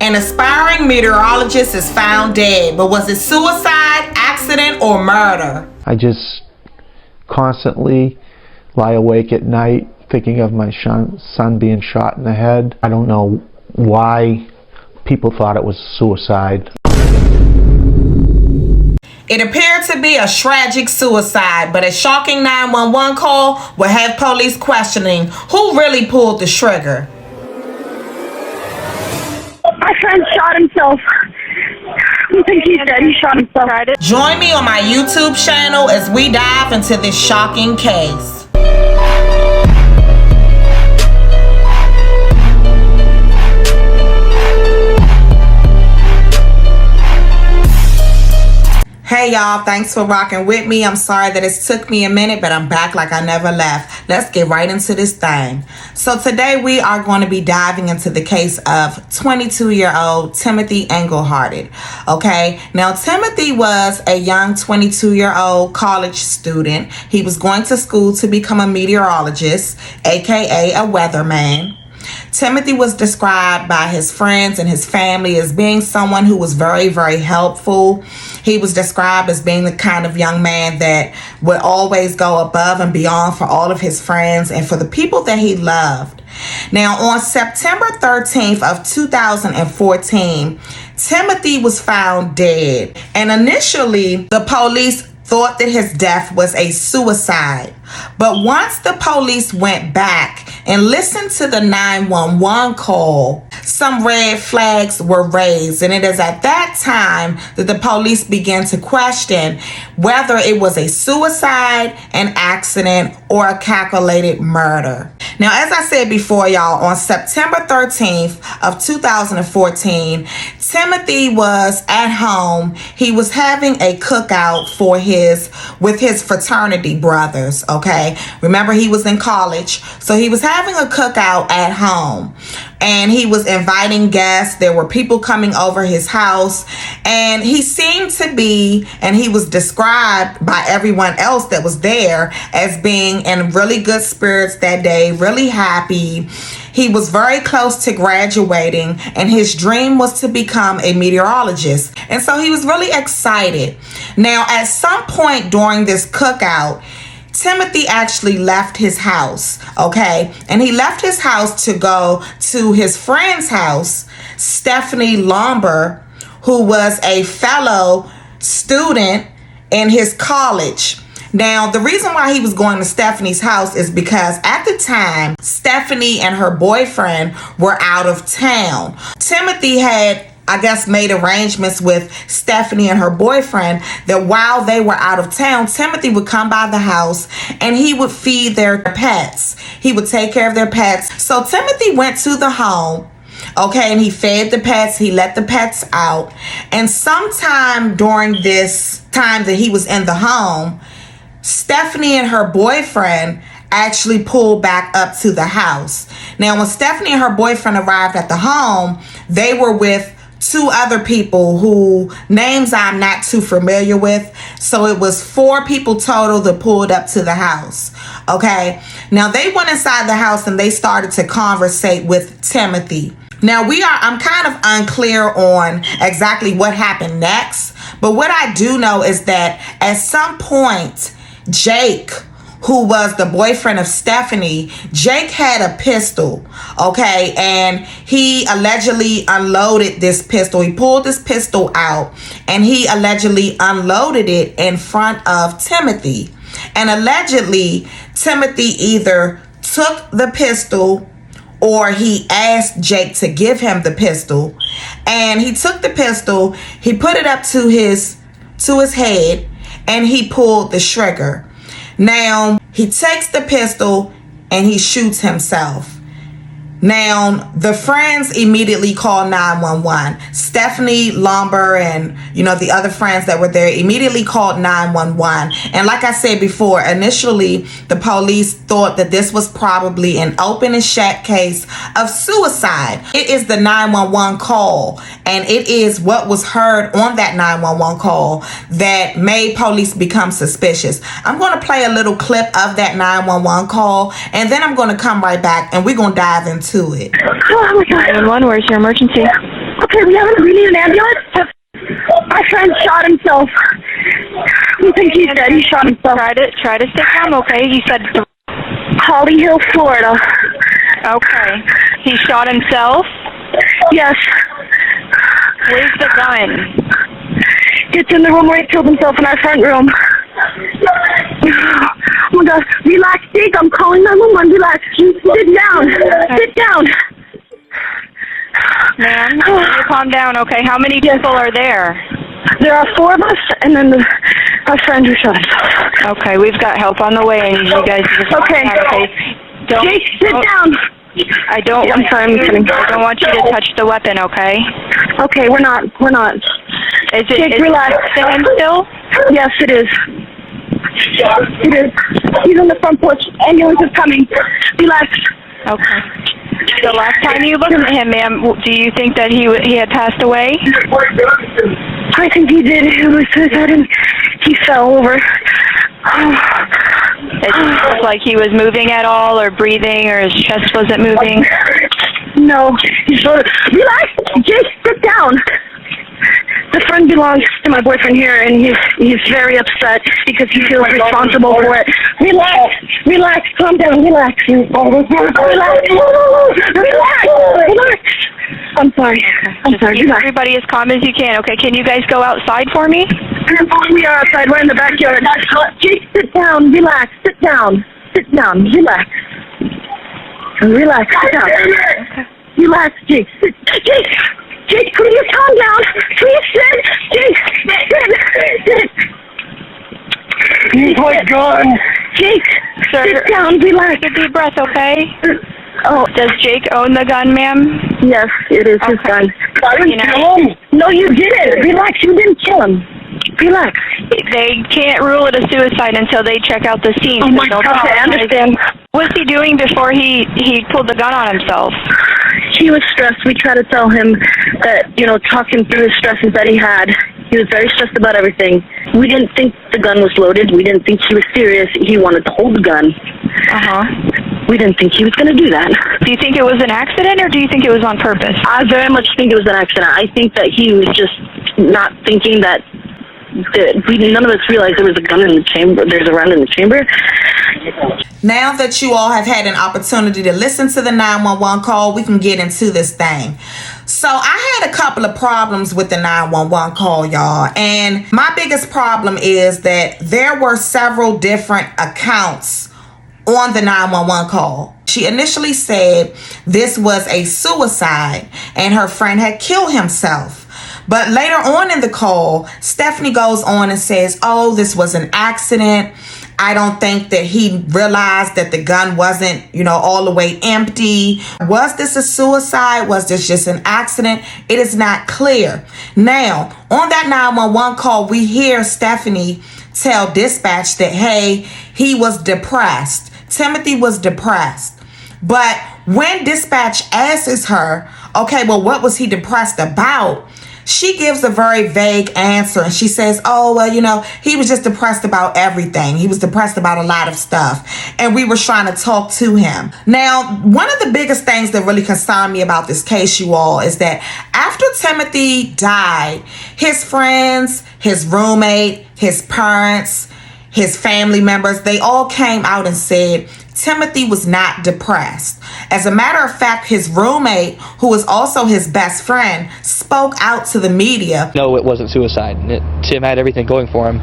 An aspiring meteorologist is found dead, but was it suicide, accident, or murder? I just constantly lie awake at night thinking of my son being shot in the head. I don't know why people thought it was suicide. It appeared to be a tragic suicide, but a shocking 911 call will have police questioning who really pulled the trigger. My friend shot himself. I think he's dead. He shot himself. Join me on my YouTube channel as we dive into this shocking case. Hey y'all, thanks for rocking with me. I'm sorry that it took me a minute, but I'm back like I never left. Let's get right into this thing. So today we are going to be diving into the case of 22-year-old Timothy Engelhardt. Okay, now Timothy was a young 22-year-old college student. He was going to school to become a meteorologist, aka a weatherman. Timothy was described by his friends and his family as being someone who was very, very helpful. He was described as being the kind of young man that would always go above and beyond for all of his friends and for the people that he loved. Now, on September 13th of 2014, Timothy was found dead. And initially, the police thought that his death was a suicide. But once the police went back and listened to the 911 call, some red flags were raised. And it is at that time that the police began to question whether it was a suicide, an accident, or a calculated murder. Now, as I said before, y'all, on September 13th of 2014, Timothy was at home. He was having a cookout with his fraternity brothers, okay? Remember, he was in college, so he was having a cookout at home. And he was inviting guests. There were people coming over his house. And he seemed to be, and he was described by everyone else that was there as being in really good spirits that day, really happy. He was very close to graduating, and his dream was to become a meteorologist. And so he was really excited. Now, at some point during this cookout, Timothy actually left his house, okay? And he left his house to go to his friend's house, Stephanie Lomber, who was a fellow student in his college. Now, the reason why he was going to Stephanie's house is because at the time, Stephanie and her boyfriend were out of town. Timothy had, I guess, made arrangements with Stephanie and her boyfriend that while they were out of town, Timothy would come by the house and he would feed their pets. He would take care of their pets. So Timothy went to the home, okay, and he fed the pets. He let the pets out. And sometime during this time that he was in the home, Stephanie and her boyfriend actually pulled back up to the house. Now, when Stephanie and her boyfriend arrived at the home, they were with two other people who names I'm not too familiar with. So it was 4 people total that pulled up to the house. Okay. Now they went inside the house and they started to conversate with Timothy. Now I'm kind of unclear on exactly what happened next. But what I do know is that at some point, Jake, who was the boyfriend of Stephanie, Jake had a pistol, okay? And he allegedly unloaded this pistol. He pulled this pistol out and he allegedly unloaded it in front of Timothy. And allegedly, Timothy either took the pistol or he asked Jake to give him the pistol. And he took the pistol, he put it up to his head, and he pulled the trigger. Now, he takes the pistol and he shoots himself. Now, the friends immediately call 911. Stephanie Lomber and, the other friends that were there immediately called 911. And like I said before, initially, the police thought that this was probably an open and shut case of suicide. It is the 911 call, and it is what was heard on that 911 call that made police become suspicious. I'm going to play a little clip of that 911 call, and then I'm going to come right back, and we're going to dive into it. Oh my God. 911, where's your emergency? Okay, we need an ambulance. My friend shot himself. We think he's dead. He shot himself. Try to stay calm, okay? He said... Holly Hill, Florida. Okay. He shot himself? Yes. Where's the gun? It's in the room where he killed himself, in our front room. Oh my God. Relax, Jake. I'm calling 911. Relax. Sit down. Sit down. Ma'am, you calm down, okay? How many people are there? There are 4 of us, and then our friend who shot himself. Okay, we've got help on the way, and you guys just... Okay. Jake, sit down. I don't... I'm sorry, I'm kidding. I don't want you to touch the weapon, okay? Okay, we're not. Jake, relax. Stand still? Yes, it is. It is. He's on the front porch. Ambulance is coming. Relax. Okay. The last time you looked at him, ma'am, do you think that he had passed away? I think he did. It was suicide, and he fell over. It didn't look like he was moving at all, or breathing, or his chest wasn't moving? No. He's relax. Jake, sit down. The friend belongs to my boyfriend here, and he's very upset because he feels responsible for it. Relax, calm down, relax. Relax. I'm sorry, Keep everybody as calm as you can, okay? Can you guys go outside for me? We are outside, we're in the backyard. Jake, sit down, relax, sit down, relax. Relax, sit down. Relax, Jake. Jake, please calm down. Please sit. Jake, sit. Oh my God. Jake, Sir, sit down, relax. Take a deep breath, okay? Oh, does Jake own the gun, ma'am? Yes, it is his gun. I didn't kill him. No, you didn't. Relax, you didn't kill him. Relax. They can't rule it a suicide until they check out the scene. Oh my God, I understand. What was he doing before he pulled the gun on himself? He was stressed. We tried to tell him that, talk him through the stresses that he had. He was very stressed about everything. We didn't think the gun was loaded. We didn't think he was serious. He wanted to hold the gun. Uh-huh. We didn't think he was going to do that. Do you think it was an accident, or do you think it was on purpose? I very much think it was an accident. I think that he was just not thinking that none of us realized there was a gun in the chamber. There's a round in the chamber. Now that you all have had an opportunity to listen to the 911 call, we can get into this thing. So I had a couple of problems with the 911 call, y'all. And my biggest problem is that there were several different accounts on the 911 call. She initially said this was a suicide and her friend had killed himself. But later on in the call, Stephanie goes on and says, oh, this was an accident. I don't think that he realized that the gun wasn't, all the way empty. Was this a suicide? Was this just an accident? It is not clear. Now, on that 911 call, we hear Stephanie tell dispatch that, hey, he was depressed. Timothy was depressed. But when dispatch asks her, okay, well, what was he depressed about? She gives a very vague answer, and she says, oh, well, he was just depressed about everything. He was depressed about a lot of stuff, and we were trying to talk to him. Now, one of the biggest things that really concerned me about this case, you all, is that after Timothy died, his friends, his roommate, his parents, his family members, they all came out and said Timothy was not depressed. As a matter of fact, his roommate, who was also his best friend, spoke out to the media. No, it wasn't suicide. Tim had everything going for him.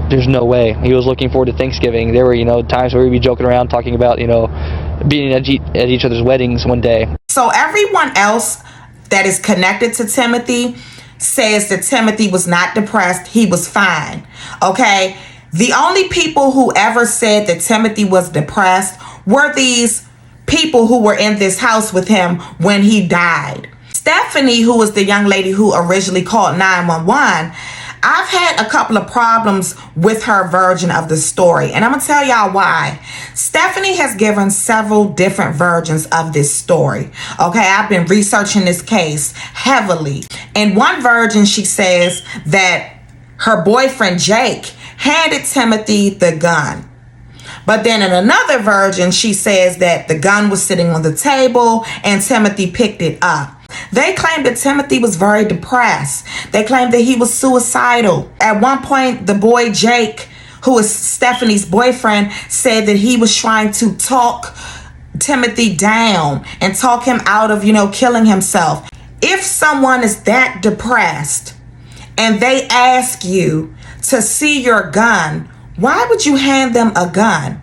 There's no way. He was looking forward to Thanksgiving. There were, times where we'd be joking around talking about, being at each other's weddings one day. So everyone else that is connected to Timothy says that Timothy was not depressed. He was fine. Okay? The only people who ever said that Timothy was depressed were these people who were in this house with him when he died. Stephanie, who was the young lady who originally called 911, I've had a couple of problems with her version of the story, and I'm going to tell y'all why. Stephanie has given several different versions of this story. Okay, I've been researching this case heavily. In one version, she says that her boyfriend, Jake, handed Timothy the gun. But then in another version, she says that the gun was sitting on the table and Timothy picked it up. They claimed that Timothy was very depressed. They claimed that he was suicidal. At one point, the boy Jake, who is Stephanie's boyfriend, said that he was trying to talk Timothy down and talk him out of, killing himself. If someone is that depressed and they ask you to see your gun, why would you hand them a gun?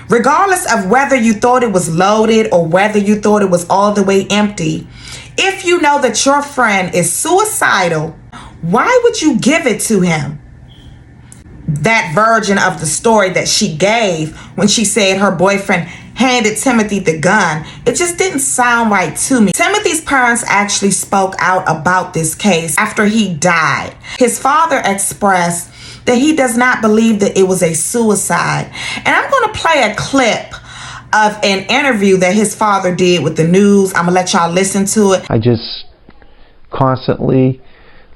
Regardless of whether you thought it was loaded or whether you thought it was all the way empty, if you know that your friend is suicidal, why would you give it to him? That version of the story that she gave when she said her boyfriend handed Timothy the gun, it just didn't sound right to me. Timothy's parents actually spoke out about this case after he died. His father expressed that he does not believe that it was a suicide. And I'm going to play a clip of an interview that his father did with the news. I'm going to let y'all listen to it. I just constantly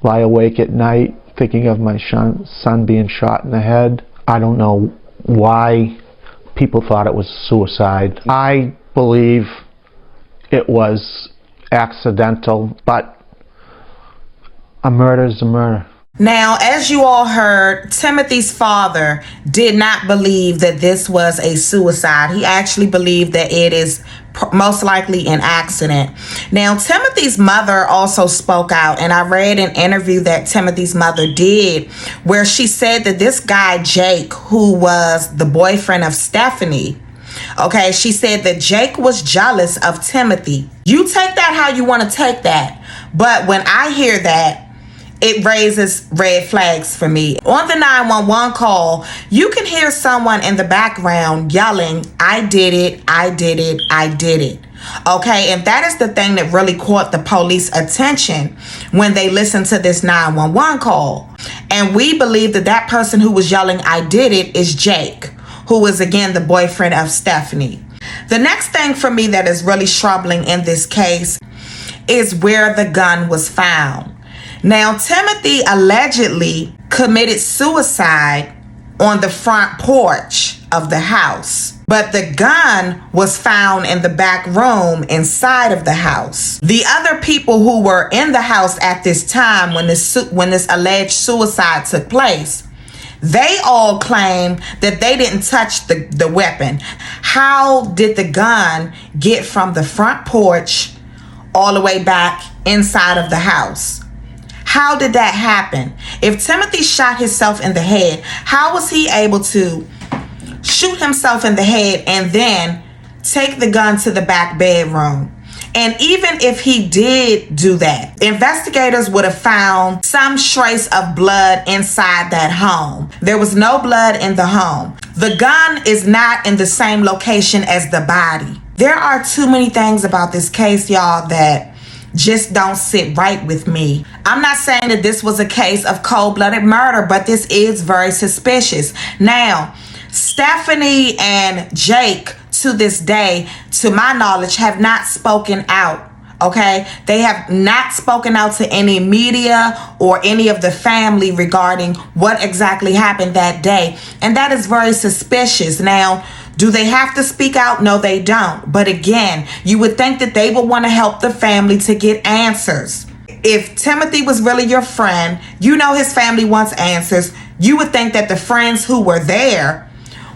lie awake at night thinking of my son being shot in the head. I don't know why people thought it was suicide. I believe it was accidental, but a murder is a murder. Now, as you all heard, Timothy's father did not believe that this was a suicide. He actually believed that it is most likely an accident. Now, Timothy's mother also spoke out, and I read an interview that Timothy's mother did where she said that this guy, Jake, who was the boyfriend of Stephanie, okay, she said that Jake was jealous of Timothy. You take that how you want to take that. But when I hear that, it raises red flags for me. On the 911 call, you can hear someone in the background yelling, "I did it, I did it, I did it." Okay, and that is the thing that really caught the police attention when they listened to this 911 call. And we believe that that person who was yelling, "I did it," is Jake, who is again the boyfriend of Stephanie. The next thing for me that is really troubling in this case is where the gun was found. Now, Timothy allegedly committed suicide on the front porch of the house, but the gun was found in the back room inside of the house. The other people who were in the house at this time when this alleged suicide took place, they all claim that they didn't touch the weapon. How did the gun get from the front porch all the way back inside of the house? How did that happen? If Timothy shot himself in the head, how was he able to shoot himself in the head and then take the gun to the back bedroom? And even if he did do that, investigators would have found some trace of blood inside that home. There was no blood in the home. The gun is not in the same location as the body. There are too many things about this case, y'all, that just don't sit right with me. I'm not saying that this was a case of cold-blooded murder, but this is very suspicious. Now, Stephanie and Jake, to this day, to my knowledge, have not spoken out. Okay, they have not spoken out to any media or any of the family regarding what exactly happened that day, and that is very suspicious. Now, do they have to speak out? No, they don't. But again, you would think that they would want to help the family to get answers. If Timothy was really your friend, you know his family wants answers. You would think that the friends who were there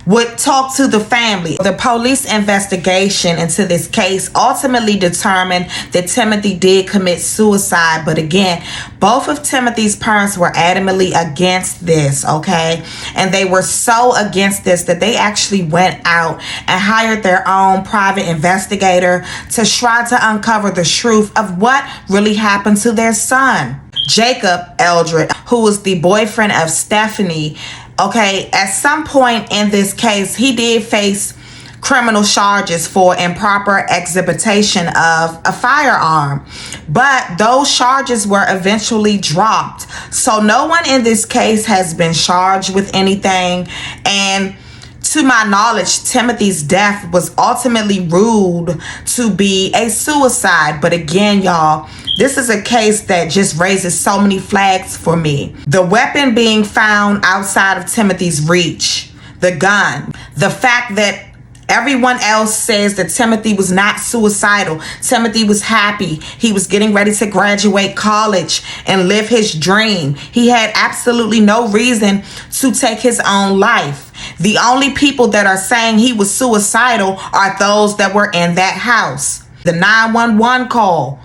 would talk to the family. The police investigation into this case ultimately determined that Timothy did commit suicide. But again, both of Timothy's parents were adamantly against this, okay? And they were so against this that they actually went out and hired their own private investigator to try to uncover the truth of what really happened to their son. Jacob Eldred, who was the boyfriend of Stephanie, okay, at some point in this case, he did face criminal charges for improper exhibition of a firearm, but those charges were eventually dropped. So no one in this case has been charged with anything, and to my knowledge, Timothy's death was ultimately ruled to be a suicide. But again, y'all, this is a case that just raises so many flags for me. The weapon being found outside of Timothy's reach, the gun, the fact that Everyone else says that Timothy was not suicidal. Timothy was happy. He was getting ready to graduate college and live his dream. He had absolutely no reason to take his own life. The only people that are saying he was suicidal are those that were in that house. The 911 call,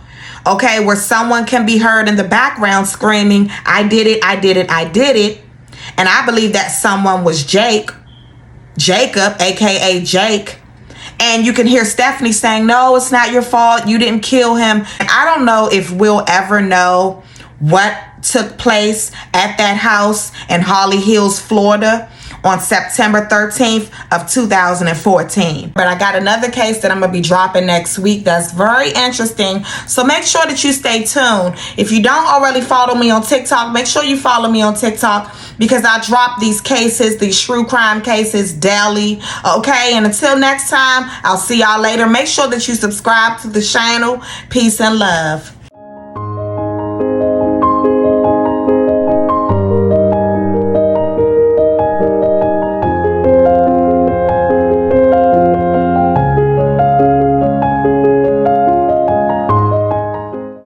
okay, where someone can be heard in the background screaming, "I did it, I did it, I did it." And I believe that someone was Jacob, aka Jake. And you can hear Stephanie saying, "No, it's not your fault. You didn't kill him." And I don't know if we'll ever know what took place at that house in Holly Hills, Florida on September 13th of 2014. But I got another case that I'm going to be dropping next week that's very interesting. So make sure that you stay tuned. If you don't already follow me on TikTok, make sure you follow me on TikTok, because I drop these cases, these true crime cases daily. Okay, and until next time, I'll see y'all later. Make sure that you subscribe to the channel. Peace and love.